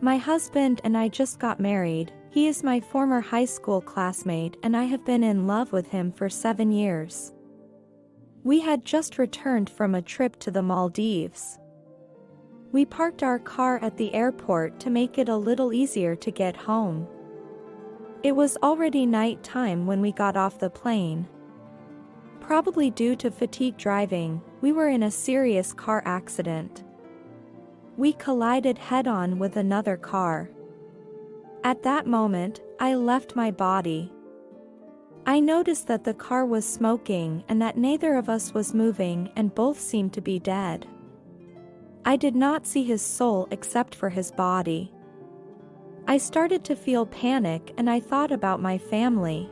My husband and I just got married. He is my former high school classmate and I have been in love with him for 7 years. We had just returned from a trip to the Maldives. We parked our car at the airport to make it a little easier to get home. It was already night time when we got off the plane. Probably due to fatigue driving, we were in a serious car accident. We collided head-on with another car. At that moment, I left my body. I noticed that the car was smoking and that neither of us was moving and both seemed to be dead. I did not see his soul except for his body. I started to feel panic and I thought about my family.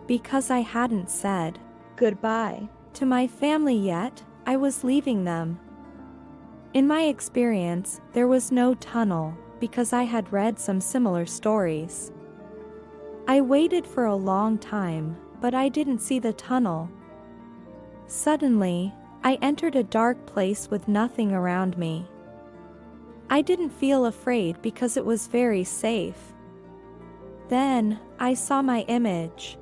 Because I hadn't said goodbye to my family yet, I was leaving them. In my experience, there was no tunnel, because I had read some similar stories. I waited for a long time, but I didn't see the tunnel. Suddenly, I entered a dark place with nothing around me. I didn't feel afraid because it was very safe. Then, I saw my image.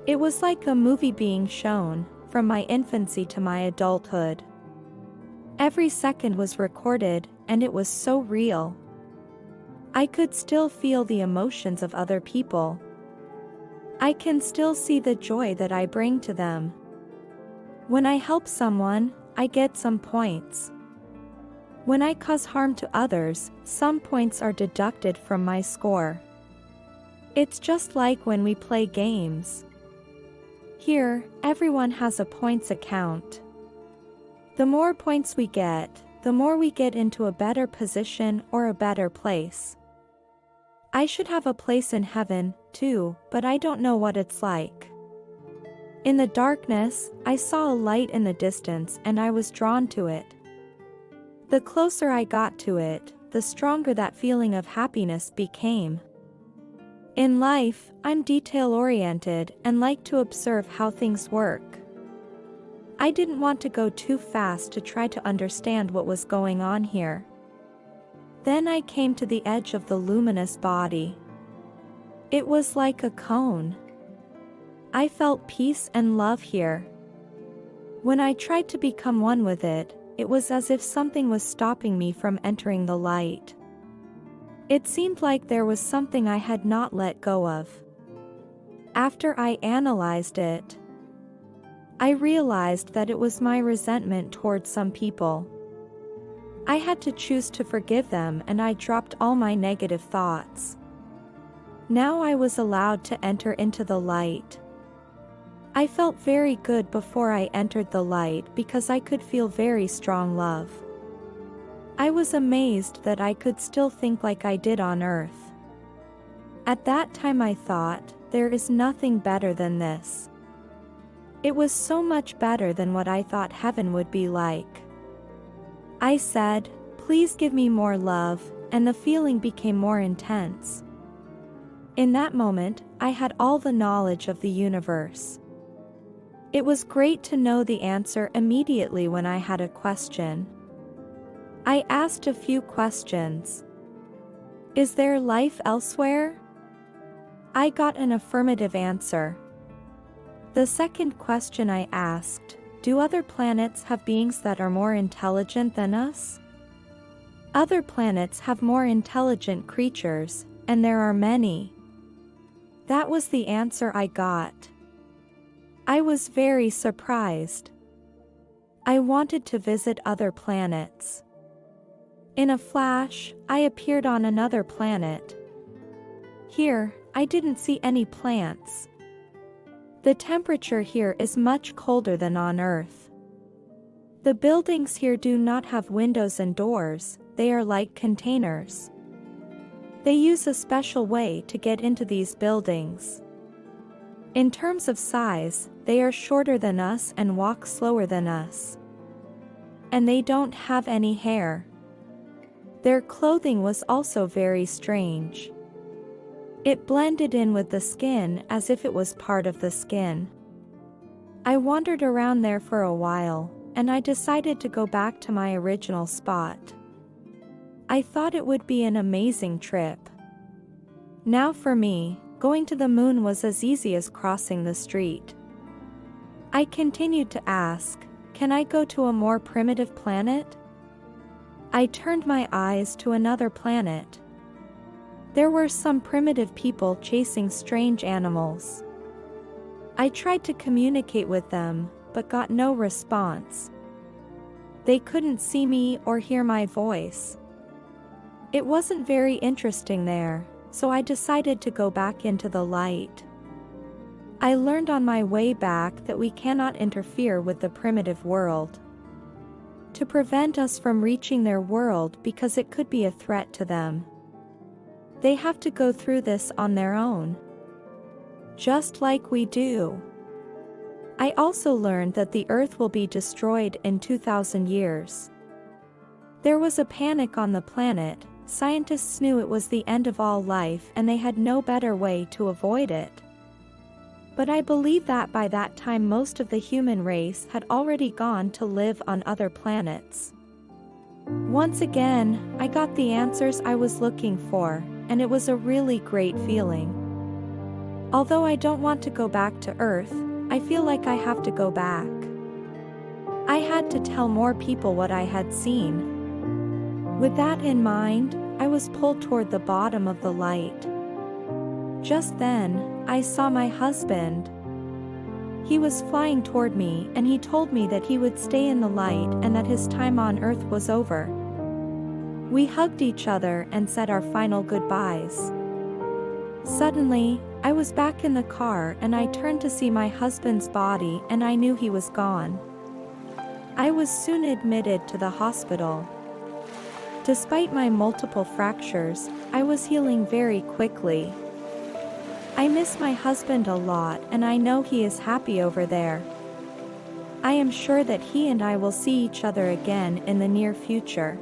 It was like a movie being shown, from my infancy to my adulthood. Every second was recorded, and it was so real. I could still feel the emotions of other people. I can still see the joy that I bring to them. When I help someone, I get some points. When I cause harm to others, some points are deducted from my score. It's just like when we play games. Here, everyone has a points account. The more points we get, the more we get into a better position or a better place. I should have a place in heaven, too, but I don't know what it's like. In the darkness, I saw a light in the distance and I was drawn to it. The closer I got to it, the stronger that feeling of happiness became. In life, I'm detail-oriented and like to observe how things work. I didn't want to go too fast to try to understand what was going on here. Then I came to the edge of the luminous body. It was like a cone. I felt peace and love here. When I tried to become one with it, it was as if something was stopping me from entering the light. It seemed like there was something I had not let go of. After I analyzed it, I realized that it was my resentment towards some people. I had to choose to forgive them and I dropped all my negative thoughts. Now I was allowed to enter into the light. I felt very good before I entered the light because I could feel very strong love. I was amazed that I could still think like I did on earth. At that time I thought, there is nothing better than this. It was so much better than what I thought heaven would be like. I said, please give me more love, and the feeling became more intense. In that moment, I had all the knowledge of the universe. It was great to know the answer immediately when I had a question. I asked a few questions. Is there life elsewhere? I got an affirmative answer. The second question I asked, do other planets have beings that are more intelligent than us? Other planets have more intelligent creatures, and there are many. That was the answer I got. I was very surprised. I wanted to visit other planets. In a flash, I appeared on another planet. Here, I didn't see any plants. The temperature here is much colder than on Earth. The buildings here do not have windows and doors, they are like containers. They use a special way to get into these buildings. In terms of size, they are shorter than us and walk slower than us. And they don't have any hair. Their clothing was also very strange. It blended in with the skin as if it was part of the skin. I wandered around there for a while, and I decided to go back to my original spot. I thought it would be an amazing trip. Now for me, going to the moon was as easy as crossing the street. I continued to ask, can I go to a more primitive planet? I turned my eyes to another planet. There were some primitive people chasing strange animals. I tried to communicate with them, but got no response. They couldn't see me or hear my voice. It wasn't very interesting there, so I decided to go back into the light. I learned on my way back that we cannot interfere with the primitive world to prevent us from reaching their world because it could be a threat to them. They have to go through this on their own, just like we do. I also learned that the Earth will be destroyed in 2,000 years. There was a panic on the planet. Scientists knew it was the end of all life and they had no better way to avoid it. But I believe that by that time most of the human race had already gone to live on other planets. Once again, I got the answers I was looking for, and it was a really great feeling. Although I don't want to go back to Earth, I feel like I have to go back. I had to tell more people what I had seen. With that in mind, I was pulled toward the bottom of the light. Just then, I saw my husband. He was flying toward me and he told me that he would stay in the light and that his time on Earth was over. We hugged each other and said our final goodbyes. Suddenly, I was back in the car and I turned to see my husband's body and I knew he was gone. I was soon admitted to the hospital. Despite my multiple fractures, I was healing very quickly. I miss my husband a lot and I know he is happy over there. I am sure that he and I will see each other again in the near future.